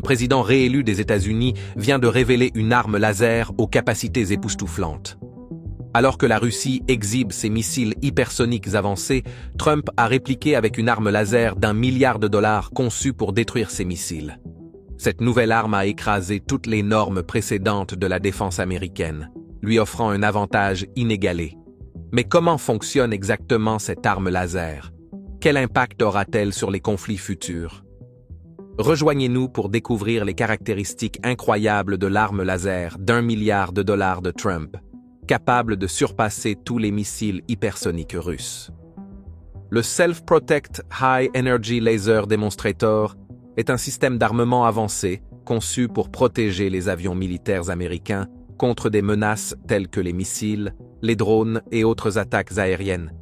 président réélu des États-Unis vient de révéler une arme laser aux capacités époustouflantes. Alors que la Russie exhibe ses missiles hypersoniques avancés, Trump a répliqué avec une arme laser d'1 milliard de dollars conçue pour détruire ces missiles. Cette nouvelle arme a écrasé toutes les normes précédentes de la défense américaine, lui offrant un avantage inégalé. Mais comment fonctionne exactement cette arme laser? Quel impact aura-t-elle sur les conflits futurs? Rejoignez-nous pour découvrir les caractéristiques incroyables de l'arme laser d'1 milliard de dollars de Trump, capable de surpasser tous les missiles hypersoniques russes. Le Self-Protect High Energy Laser Demonstrator est un système d'armement avancé conçu pour protéger les avions militaires américains contre des menaces telles que les missiles, les drones et autres attaques aériennes.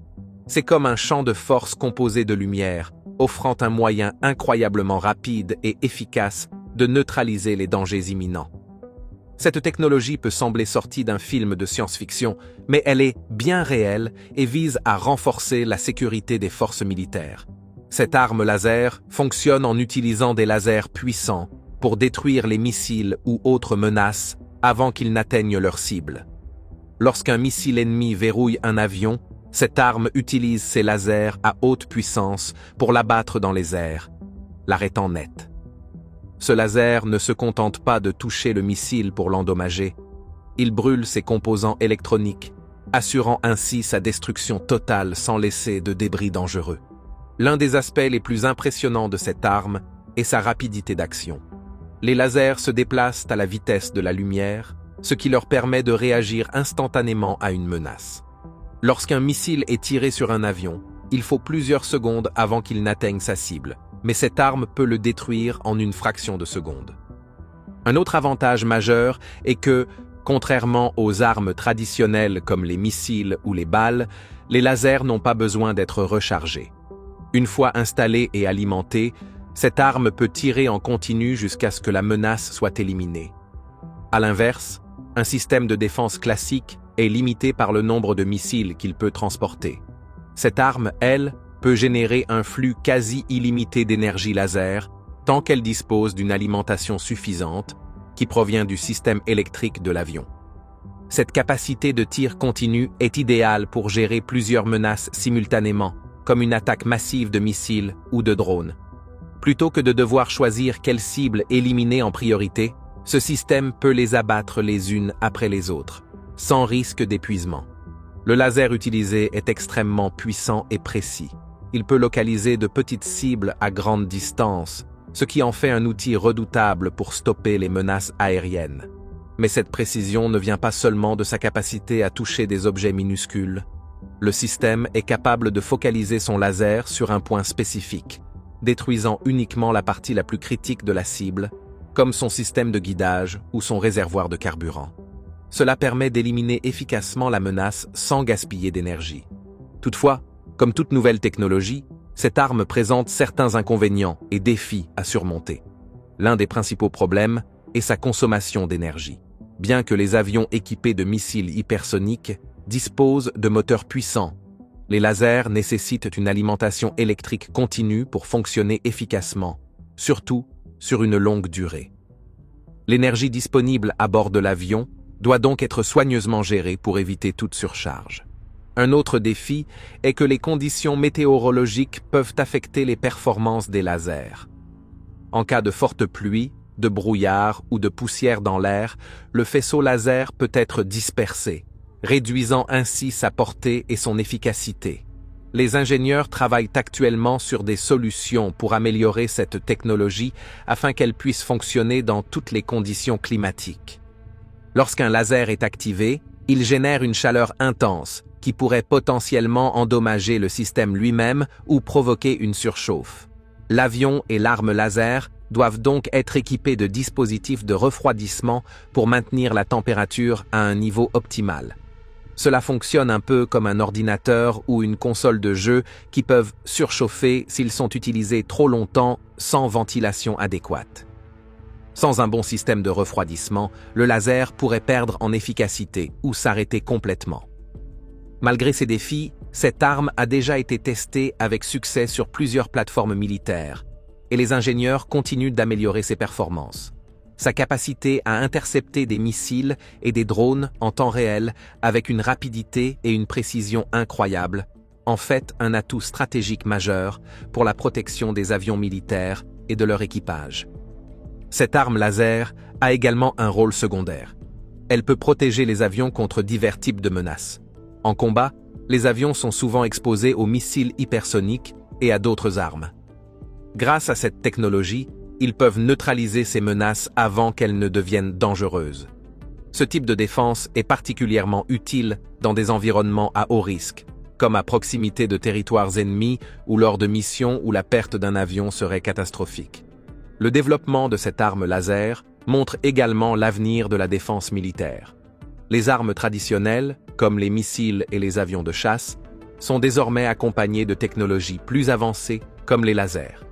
C'est comme un champ de force composé de lumière, offrant un moyen incroyablement rapide et efficace de neutraliser les dangers imminents. Cette technologie peut sembler sortie d'un film de science-fiction, mais elle est bien réelle et vise à renforcer la sécurité des forces militaires. Cette arme laser fonctionne en utilisant des lasers puissants pour détruire les missiles ou autres menaces avant qu'ils n'atteignent leur cible. Lorsqu'un missile ennemi verrouille un avion, cette arme utilise ses lasers à haute puissance pour l'abattre dans les airs, l'arrêtant net. Ce laser ne se contente pas de toucher le missile pour l'endommager, il brûle ses composants électroniques, assurant ainsi sa destruction totale sans laisser de débris dangereux. L'un des aspects les plus impressionnants de cette arme est sa rapidité d'action. Les lasers se déplacent à la vitesse de la lumière, ce qui leur permet de réagir instantanément à une menace. Lorsqu'un missile est tiré sur un avion, il faut plusieurs secondes avant qu'il n'atteigne sa cible, mais cette arme peut le détruire en une fraction de seconde. Un autre avantage majeur est que, contrairement aux armes traditionnelles comme les missiles ou les balles, les lasers n'ont pas besoin d'être rechargés. Une fois installée et alimentée, cette arme peut tirer en continu jusqu'à ce que la menace soit éliminée. À l'inverse, un système de défense classique est limité par le nombre de missiles qu'il peut transporter. Cette arme, elle, peut générer un flux quasi illimité d'énergie laser tant qu'elle dispose d'une alimentation suffisante qui provient du système électrique de l'avion. Cette capacité de tir continu est idéale pour gérer plusieurs menaces simultanément, comme une attaque massive de missiles ou de drones. Plutôt que de devoir choisir quelle cible éliminer en priorité, ce système peut les abattre les unes après les autres, sans risque d'épuisement. Le laser utilisé est extrêmement puissant et précis. Il peut localiser de petites cibles à grande distance, ce qui en fait un outil redoutable pour stopper les menaces aériennes. Mais cette précision ne vient pas seulement de sa capacité à toucher des objets minuscules. Le système est capable de focaliser son laser sur un point spécifique, détruisant uniquement la partie la plus critique de la cible, comme son système de guidage ou son réservoir de carburant. Cela permet d'éliminer efficacement la menace sans gaspiller d'énergie. Toutefois, comme toute nouvelle technologie, cette arme présente certains inconvénients et défis à surmonter. L'un des principaux problèmes est sa consommation d'énergie. Bien que les avions équipés de missiles hypersoniques disposent de moteurs puissants, les lasers nécessitent une alimentation électrique continue pour fonctionner efficacement, surtout sur une longue durée. L'énergie disponible à bord de l'avion doit donc être soigneusement gérée pour éviter toute surcharge. Un autre défi est que les conditions météorologiques peuvent affecter les performances des lasers. En cas de forte pluie, de brouillard ou de poussière dans l'air, le faisceau laser peut être dispersé, réduisant ainsi sa portée et son efficacité. Les ingénieurs travaillent actuellement sur des solutions pour améliorer cette technologie afin qu'elle puisse fonctionner dans toutes les conditions climatiques. Lorsqu'un laser est activé, il génère une chaleur intense qui pourrait potentiellement endommager le système lui-même ou provoquer une surchauffe. L'avion et l'arme laser doivent donc être équipés de dispositifs de refroidissement pour maintenir la température à un niveau optimal. Cela fonctionne un peu comme un ordinateur ou une console de jeu qui peuvent surchauffer s'ils sont utilisés trop longtemps sans ventilation adéquate. Sans un bon système de refroidissement, le laser pourrait perdre en efficacité ou s'arrêter complètement. Malgré ces défis, cette arme a déjà été testée avec succès sur plusieurs plateformes militaires, et les ingénieurs continuent d'améliorer ses performances. Sa capacité à intercepter des missiles et des drones en temps réel avec une rapidité et une précision incroyables, en fait un atout stratégique majeur pour la protection des avions militaires et de leur équipage. Cette arme laser a également un rôle secondaire. Elle peut protéger les avions contre divers types de menaces. En combat, les avions sont souvent exposés aux missiles hypersoniques et à d'autres armes. Grâce à cette technologie, ils peuvent neutraliser ces menaces avant qu'elles ne deviennent dangereuses. Ce type de défense est particulièrement utile dans des environnements à haut risque, comme à proximité de territoires ennemis ou lors de missions où la perte d'un avion serait catastrophique. Le développement de cette arme laser montre également l'avenir de la défense militaire. Les armes traditionnelles, comme les missiles et les avions de chasse, sont désormais accompagnées de technologies plus avancées comme les lasers.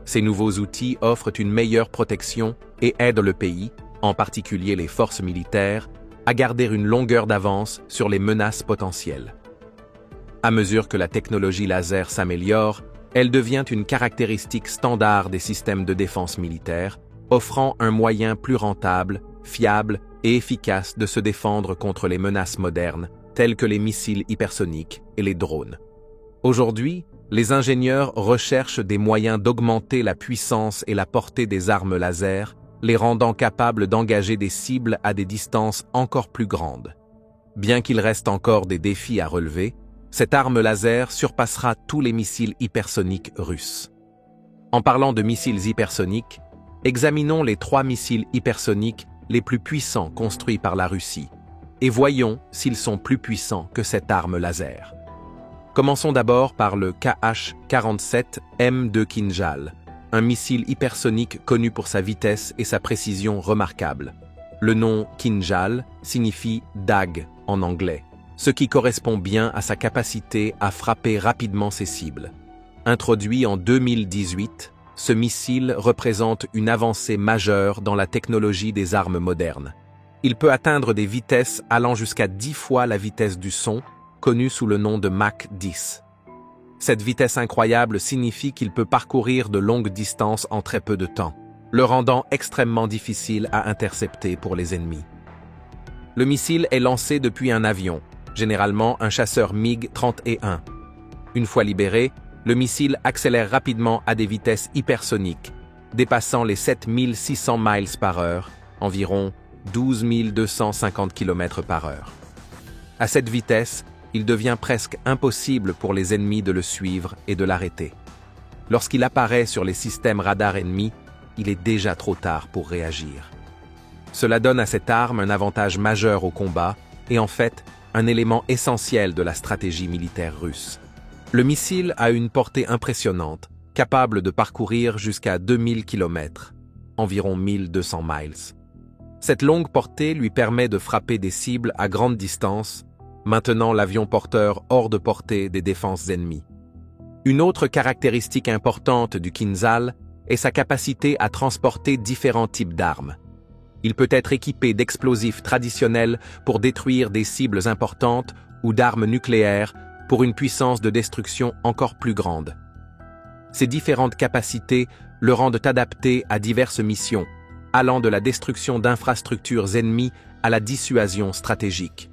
Ces nouveaux outils offrent une meilleure protection et aident le pays, en particulier les forces militaires, à garder une longueur d'avance sur les menaces potentielles. À mesure que la technologie laser s'améliore, elle devient une caractéristique standard des systèmes de défense militaire, offrant un moyen plus rentable, fiable et efficace de se défendre contre les menaces modernes, telles que les missiles hypersoniques et les drones. Aujourd'hui, les ingénieurs recherchent des moyens d'augmenter la puissance et la portée des armes laser, les rendant capables d'engager des cibles à des distances encore plus grandes. Bien qu'il reste encore des défis à relever, cette arme laser surpassera tous les missiles hypersoniques russes. En parlant de missiles hypersoniques, examinons les 3 missiles hypersoniques les plus puissants construits par la Russie, et voyons s'ils sont plus puissants que cette arme laser. Commençons d'abord par le Kh-47M de Kinjal, un missile hypersonique connu pour sa vitesse et sa précision remarquables. Le nom Kinjal signifie dague en anglais, ce qui correspond bien à sa capacité à frapper rapidement ses cibles. Introduit en 2018, ce missile représente une avancée majeure dans la technologie des armes modernes. Il peut atteindre des vitesses allant jusqu'à 10 fois la vitesse du son, connue sous le nom de Mach 10. Cette vitesse incroyable signifie qu'il peut parcourir de longues distances en très peu de temps, le rendant extrêmement difficile à intercepter pour les ennemis. Le missile est lancé depuis un avion, généralement un chasseur MiG-31. Une fois libéré, le missile accélère rapidement à des vitesses hypersoniques, dépassant les 7600 miles par heure, environ 12 250 km par heure. À cette vitesse, il devient presque impossible pour les ennemis de le suivre et de l'arrêter. Lorsqu'il apparaît sur les systèmes radars ennemis, il est déjà trop tard pour réagir. Cela donne à cette arme un avantage majeur au combat et en fait un élément essentiel de la stratégie militaire russe. Le missile a une portée impressionnante, capable de parcourir jusqu'à 2000 km, environ 1200 miles. Cette longue portée lui permet de frapper des cibles à grande distance, maintenant l'avion porteur hors de portée des défenses ennemies. Une autre caractéristique importante du Kinjal est sa capacité à transporter différents types d'armes. Il peut être équipé d'explosifs traditionnels pour détruire des cibles importantes ou d'armes nucléaires pour une puissance de destruction encore plus grande. Ces différentes capacités le rendent adapté à diverses missions, allant de la destruction d'infrastructures ennemies à la dissuasion stratégique.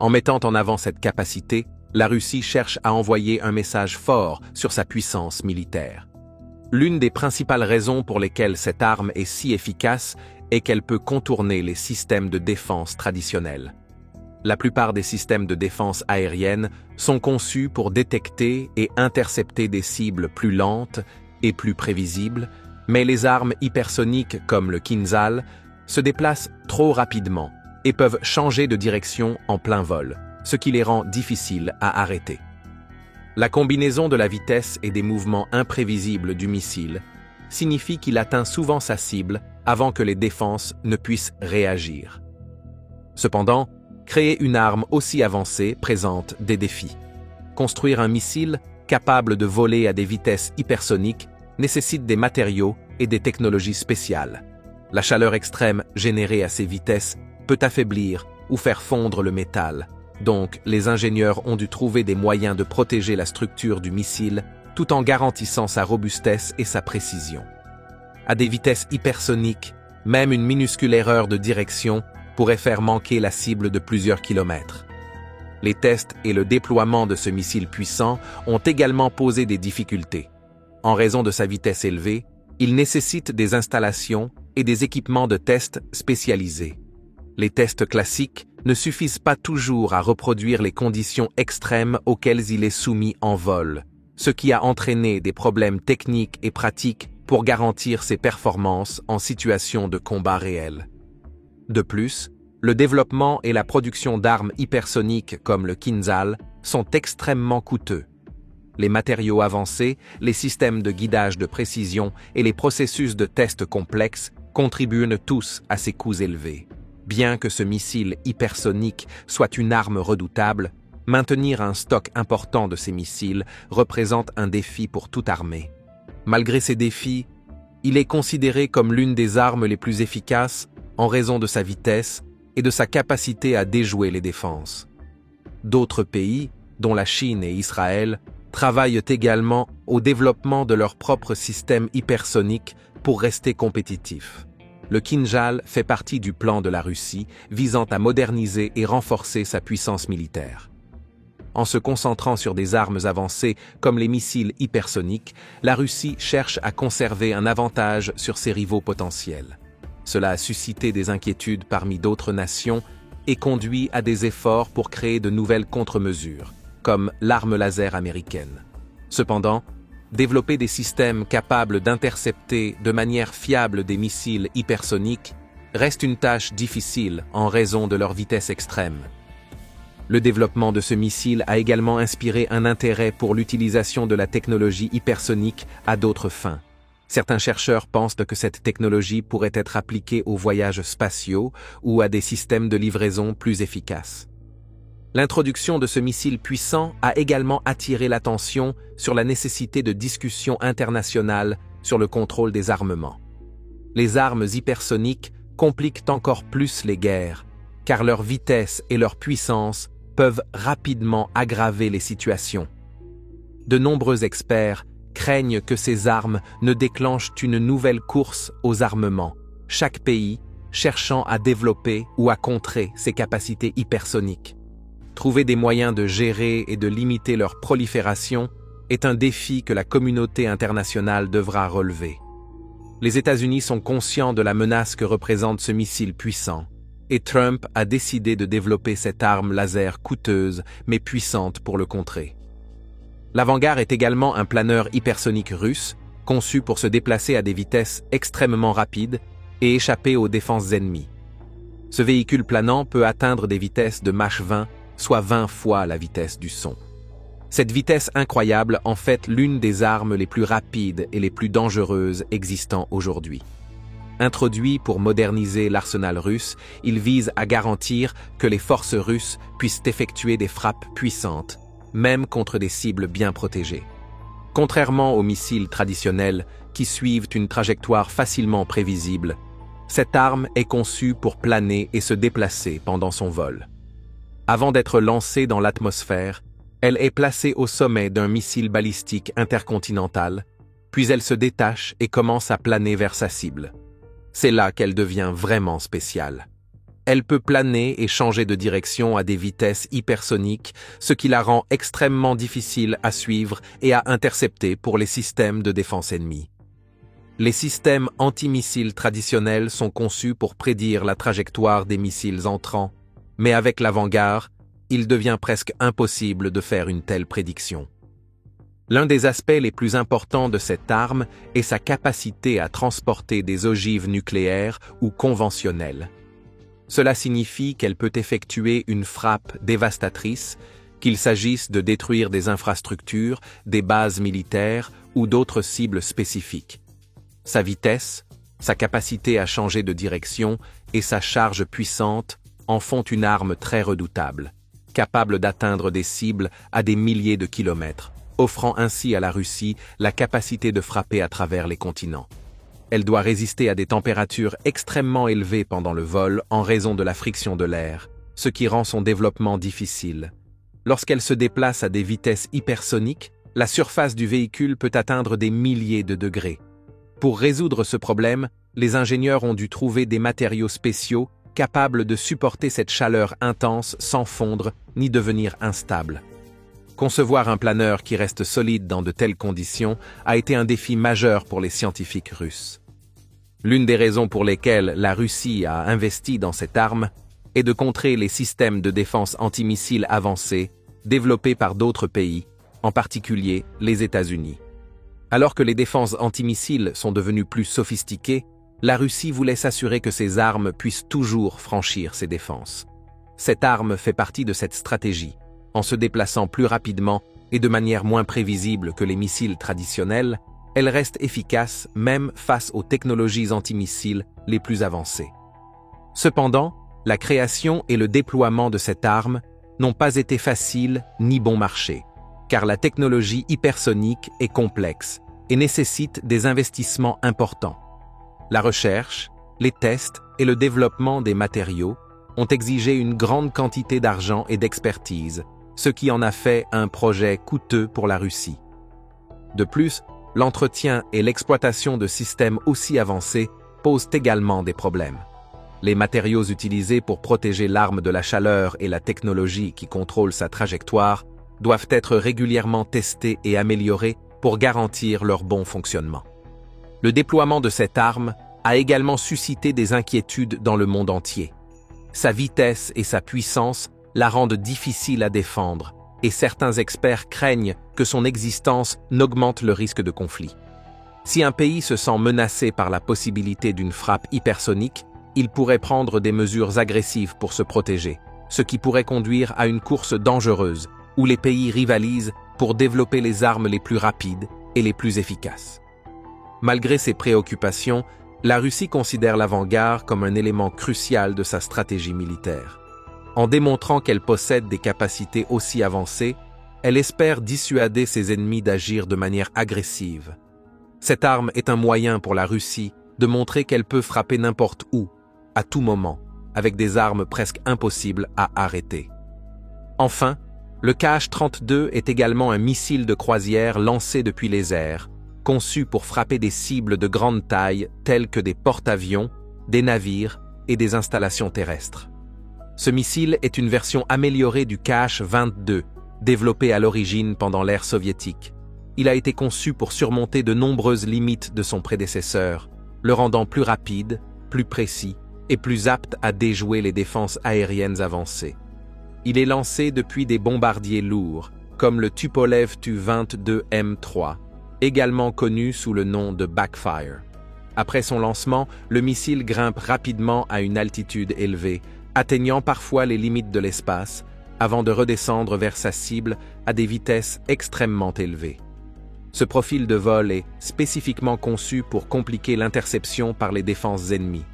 En mettant en avant cette capacité, la Russie cherche à envoyer un message fort sur sa puissance militaire. L'une des principales raisons pour lesquelles cette arme est si efficace est qu'elle peut contourner les systèmes de défense traditionnels. La plupart des systèmes de défense aérienne sont conçus pour détecter et intercepter des cibles plus lentes et plus prévisibles, mais les armes hypersoniques comme le Kinjal se déplacent trop rapidement et peuvent changer de direction en plein vol, ce qui les rend difficiles à arrêter. La combinaison de la vitesse et des mouvements imprévisibles du missile signifie qu'il atteint souvent sa cible avant que les défenses ne puissent réagir. Cependant, créer une arme aussi avancée présente des défis. Construire un missile capable de voler à des vitesses hypersoniques nécessite des matériaux et des technologies spéciales. La chaleur extrême générée à ces vitesses peut affaiblir ou faire fondre le métal. Donc, les ingénieurs ont dû trouver des moyens de protéger la structure du missile tout en garantissant sa robustesse et sa précision. À des vitesses hypersoniques, même une minuscule erreur de direction pourrait faire manquer la cible de plusieurs kilomètres. Les tests et le déploiement de ce missile puissant ont également posé des difficultés. En raison de sa vitesse élevée, il nécessite des installations et des équipements de tests spécialisés. Les tests classiques ne suffisent pas toujours à reproduire les conditions extrêmes auxquelles il est soumis en vol, ce qui a entraîné des problèmes techniques et pratiques pour garantir ses performances en situation de combat réel. De plus, le développement et la production d'armes hypersoniques comme le Kinzhal sont extrêmement coûteux. Les matériaux avancés, les systèmes de guidage de précision et les processus de tests complexes contribuent tous à ces coûts élevés. Bien que ce missile hypersonique soit une arme redoutable, maintenir un stock important de ces missiles représente un défi pour toute armée. Malgré ces défis, il est considéré comme l'une des armes les plus efficaces en raison de sa vitesse et de sa capacité à déjouer les défenses. D'autres pays, dont la Chine et Israël, travaillent également au développement de leur propre système hypersonique pour rester compétitifs. Le Kinzhal fait partie du plan de la Russie visant à moderniser et renforcer sa puissance militaire. En se concentrant sur des armes avancées comme les missiles hypersoniques, la Russie cherche à conserver un avantage sur ses rivaux potentiels. Cela a suscité des inquiétudes parmi d'autres nations et conduit à des efforts pour créer de nouvelles contre-mesures, comme l'arme laser américaine. Cependant, développer des systèmes capables d'intercepter de manière fiable des missiles hypersoniques reste une tâche difficile en raison de leur vitesse extrême. Le développement de ce missile a également inspiré un intérêt pour l'utilisation de la technologie hypersonique à d'autres fins. Certains chercheurs pensent que cette technologie pourrait être appliquée aux voyages spatiaux ou à des systèmes de livraison plus efficaces. L'introduction de ce missile puissant a également attiré l'attention sur la nécessité de discussions internationales sur le contrôle des armements. Les armes hypersoniques compliquent encore plus les guerres, car leur vitesse et leur puissance peuvent rapidement aggraver les situations. De nombreux experts craignent que ces armes ne déclenchent une nouvelle course aux armements, chaque pays cherchant à développer ou à contrer ses capacités hypersoniques. Trouver des moyens de gérer et de limiter leur prolifération est un défi que la communauté internationale devra relever. Les États-Unis sont conscients de la menace que représente ce missile puissant, et Trump a décidé de développer cette arme laser coûteuse mais puissante pour le contrer. L'Avangard est également un planeur hypersonique russe, conçu pour se déplacer à des vitesses extrêmement rapides et échapper aux défenses ennemies. Ce véhicule planant peut atteindre des vitesses de Mach 20, soit 20 fois la vitesse du son. Cette vitesse incroyable en fait l'une des armes les plus rapides et les plus dangereuses existant aujourd'hui. Introduit pour moderniser l'arsenal russe, il vise à garantir que les forces russes puissent effectuer des frappes puissantes, même contre des cibles bien protégées. Contrairement aux missiles traditionnels qui suivent une trajectoire facilement prévisible, cette arme est conçue pour planer et se déplacer pendant son vol. Avant d'être lancée dans l'atmosphère, elle est placée au sommet d'un missile balistique intercontinental, puis elle se détache et commence à planer vers sa cible. C'est là qu'elle devient vraiment spéciale. Elle peut planer et changer de direction à des vitesses hypersoniques, ce qui la rend extrêmement difficile à suivre et à intercepter pour les systèmes de défense ennemis. Les systèmes antimissiles traditionnels sont conçus pour prédire la trajectoire des missiles entrants, mais avec l'Avangard, il devient presque impossible de faire une telle prédiction. L'un des aspects les plus importants de cette arme est sa capacité à transporter des ogives nucléaires ou conventionnelles. Cela signifie qu'elle peut effectuer une frappe dévastatrice, qu'il s'agisse de détruire des infrastructures, des bases militaires ou d'autres cibles spécifiques. Sa vitesse, sa capacité à changer de direction et sa charge puissante en font une arme très redoutable, capable d'atteindre des cibles à des milliers de kilomètres, offrant ainsi à la Russie la capacité de frapper à travers les continents. Elle doit résister à des températures extrêmement élevées pendant le vol en raison de la friction de l'air, ce qui rend son développement difficile. Lorsqu'elle se déplace à des vitesses hypersoniques, la surface du véhicule peut atteindre des milliers de degrés. Pour résoudre ce problème, les ingénieurs ont dû trouver des matériaux spéciaux capables de supporter cette chaleur intense sans fondre ni devenir instable. Concevoir un planeur qui reste solide dans de telles conditions a été un défi majeur pour les scientifiques russes. L'une des raisons pour lesquelles la Russie a investi dans cette arme est de contrer les systèmes de défense antimissiles avancés développés par d'autres pays, en particulier les États-Unis. Alors que les défenses antimissiles sont devenues plus sophistiquées, la Russie voulait s'assurer que ses armes puissent toujours franchir ses défenses. Cette arme fait partie de cette stratégie, en se déplaçant plus rapidement et de manière moins prévisible que les missiles traditionnels, elle reste efficace même face aux technologies antimissiles les plus avancées. Cependant, la création et le déploiement de cette arme n'ont pas été faciles ni bon marché, car la technologie hypersonique est complexe et nécessite des investissements importants. La recherche, les tests et le développement des matériaux ont exigé une grande quantité d'argent et d'expertise, ce qui en a fait un projet coûteux pour la Russie. De plus, l'entretien et l'exploitation de systèmes aussi avancés posent également des problèmes. Les matériaux utilisés pour protéger l'arme de la chaleur et la technologie qui contrôle sa trajectoire doivent être régulièrement testés et améliorés pour garantir leur bon fonctionnement. Le déploiement de cette arme a également suscité des inquiétudes dans le monde entier. Sa vitesse et sa puissance la rendent difficile à défendre, et certains experts craignent que son existence n'augmente le risque de conflit. Si un pays se sent menacé par la possibilité d'une frappe hypersonique, il pourrait prendre des mesures agressives pour se protéger, ce qui pourrait conduire à une course dangereuse, où les pays rivalisent pour développer les armes les plus rapides et les plus efficaces. Malgré ces préoccupations, la Russie considère l'avant-garde comme un élément crucial de sa stratégie militaire. En démontrant qu'elle possède des capacités aussi avancées, elle espère dissuader ses ennemis d'agir de manière agressive. Cette arme est un moyen pour la Russie de montrer qu'elle peut frapper n'importe où, à tout moment, avec des armes presque impossibles à arrêter. Enfin, le Kh-32 est également un missile de croisière lancé depuis les airs, conçu pour frapper des cibles de grande taille telles que des porte-avions, des navires et des installations terrestres. Ce missile est une version améliorée du Kh-22, développé à l'origine pendant l'ère soviétique. Il a été conçu pour surmonter de nombreuses limites de son prédécesseur, le rendant plus rapide, plus précis et plus apte à déjouer les défenses aériennes avancées. Il est lancé depuis des bombardiers lourds, comme le Tupolev Tu-22M3, également connu sous le nom de Backfire. Après son lancement, le missile grimpe rapidement à une altitude élevée, atteignant parfois les limites de l'espace, avant de redescendre vers sa cible à des vitesses extrêmement élevées. Ce profil de vol est spécifiquement conçu pour compliquer l'interception par les défenses ennemies.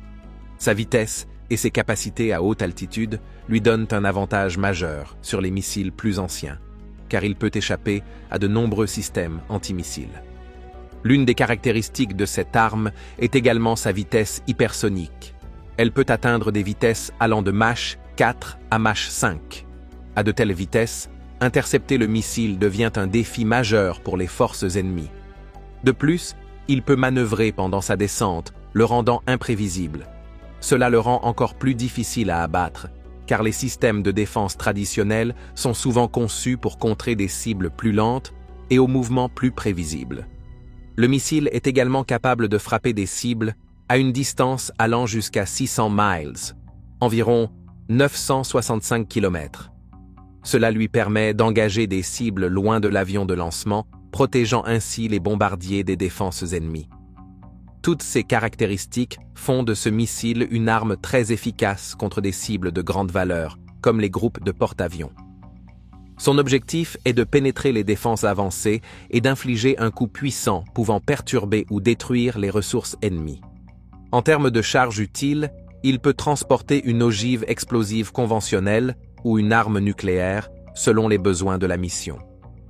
Sa vitesse et ses capacités à haute altitude lui donnent un avantage majeur sur les missiles plus anciens, car il peut échapper à de nombreux systèmes antimissiles. L'une des caractéristiques de cette arme est également sa vitesse hypersonique. Elle peut atteindre des vitesses allant de Mach 4 à Mach 5. À de telles vitesses, intercepter le missile devient un défi majeur pour les forces ennemies. De plus, il peut manœuvrer pendant sa descente, le rendant imprévisible. Cela le rend encore plus difficile à abattre, car les systèmes de défense traditionnels sont souvent conçus pour contrer des cibles plus lentes et aux mouvements plus prévisibles. Le missile est également capable de frapper des cibles à une distance allant jusqu'à 600 miles, environ 965 km. Cela lui permet d'engager des cibles loin de l'avion de lancement, protégeant ainsi les bombardiers des défenses ennemies. Toutes ces caractéristiques font de ce missile une arme très efficace contre des cibles de grande valeur, comme les groupes de porte-avions. Son objectif est de pénétrer les défenses avancées et d'infliger un coup puissant pouvant perturber ou détruire les ressources ennemies. En termes de charge utile, il peut transporter une ogive explosive conventionnelle ou une arme nucléaire selon les besoins de la mission.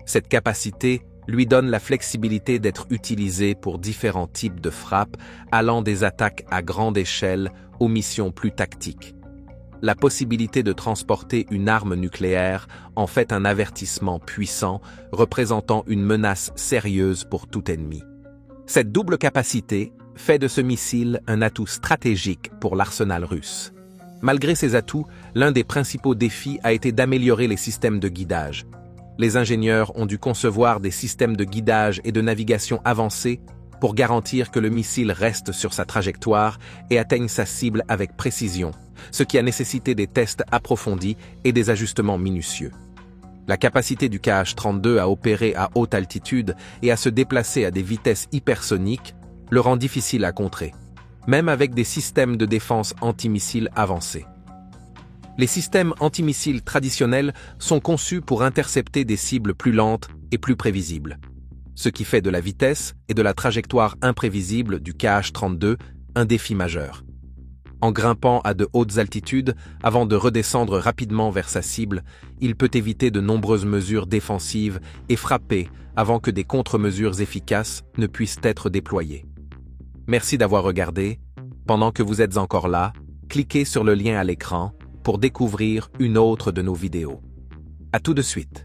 Cette capacité lui donne la flexibilité d'être utilisé pour différents types de frappes allant des attaques à grande échelle aux missions plus tactiques. la possibilité de transporter une arme nucléaire en fait un avertissement puissant représentant une menace sérieuse pour tout ennemi. Cette double capacité fait de ce missile un atout stratégique pour l'arsenal russe. Malgré ces atouts, l'un des principaux défis a été d'améliorer les systèmes de guidage. Les ingénieurs ont dû concevoir des systèmes de guidage et de navigation avancés pour garantir que le missile reste sur sa trajectoire et atteigne sa cible avec précision, ce qui a nécessité des tests approfondis et des ajustements minutieux. La capacité du KH-32 à opérer à haute altitude et à se déplacer à des vitesses hypersoniques le rend difficile à contrer, même avec des systèmes de défense antimissiles avancés. Les systèmes antimissiles traditionnels sont conçus pour intercepter des cibles plus lentes et plus prévisibles, ce qui fait de la vitesse et de la trajectoire imprévisible du KH-32 un défi majeur. En grimpant à de hautes altitudes, avant de redescendre rapidement vers sa cible, il peut éviter de nombreuses mesures défensives et frapper avant que des contre-mesures efficaces ne puissent être déployées. Merci d'avoir regardé. Pendant que vous êtes encore là, cliquez sur le lien à l'écran pour découvrir une autre de nos vidéos. À tout de suite.